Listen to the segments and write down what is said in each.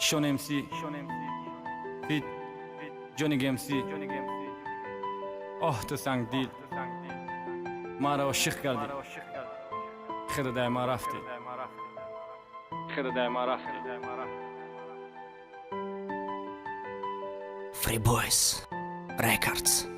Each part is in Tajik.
شون ام سی فیت جونی گیم سی آه تو سنگ دیل مرا عاشق کردی خیلی دای ما رفتی خیلی دای ما رفتی Free Boys Records.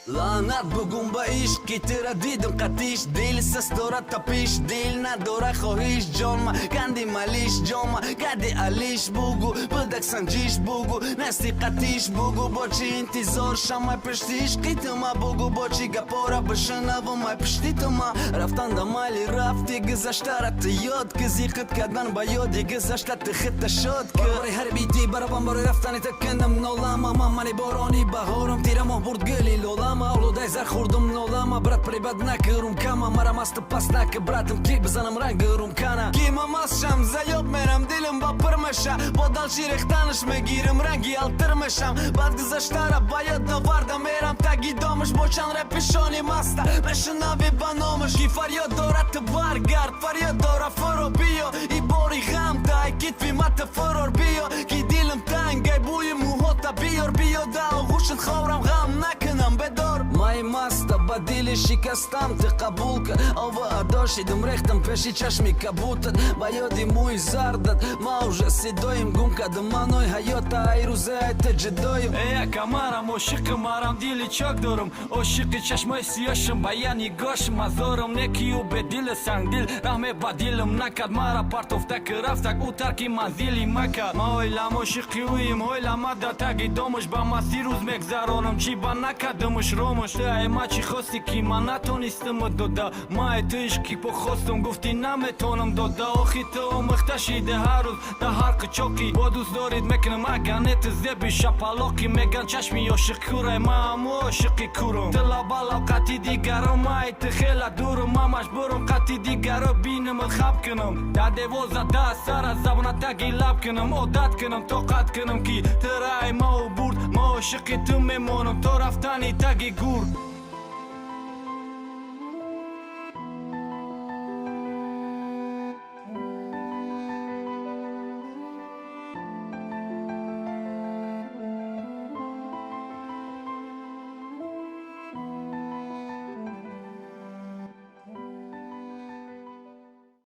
لعنت بگم با عشقی تیرا دیدم قطیش دیل سستورا تا پیش دیل نداره خواهیش جان ما گندی ملیش جان ما گدی علیش بگو بدک سنجیش بگو نستی قطیش بگو با چی انتظار شما پشتی عشقی تو ما بگو با چی گپارا بشنو ما پشتی تو ما رفتن دمالی رفتی گذشته را تو یاد کزی خط کردن با یادی گذشته تو خط شد برای هر بیتی برابان برای رفتنی تکندم نولاما مامانی بارانی بهارم تیره ما برد گلی لولاما اولودای زر خوردم نولاما برات پری بد نکرم کما مرا مست پس نک براتم کی بزنم رنگرم کنه کیما ماسشم زیاد میرم دلم با پرمشه با دلشی ریختنش میگیرم رنگی التر میشم بعد گذشته را باید نوردم میرم تگی دامش با چند رپشانی مسته بشنوی با نامش کی فریاد دارد تو برگرد فریاد داره فرو بیا ای باری غم تای کتفی مت فرار بیا کی دلم تنگه بوی موهاتا بیار بیا دا غوشت خورم غم نکنم بدار مای مستا با دل شکستم تی قبول که آوا داشتم ریختم پیشی چشمی کبوتت با یادی موی زردت ما уже سیدایم گم کدم منوی حیاتا ای روزه ای تجدایم ای کمارم عاشق مارم دیلی چاک دارم عاشق چشمای سیاشم بیان نگاهشم ازارم نکیو به دل سنگ دل رحمه با دلم نکد مرا پرتفتک رفتک او ترکی منزلی مکد ما اویلم عاشقی اویم اویلم ادا تگی دامش با مسی روز مگذرانم چی با نکدمش رومش ای ما چی خواستی کی من نتونستم داده ما تو عشقی پا خواستم گفتی نمیتونم داده آخی تو مختشیده هر روز در هر قچاقی با دوست دارید میکنم اگنت زبی شپلاکی میگن چشمی عاشق کوره ما هم عاشقی کورم دلا بالا قطی دیگرم ما ایت خیلی دورم ما مجبورم قطی دیگرم بینم خب کنم در دوازه ده سر از زبان تگی لب کنم عادت کنم طاقت کنم کی ترای ما برد ما عاشقی تو میمونم تو رفتنی تگی گور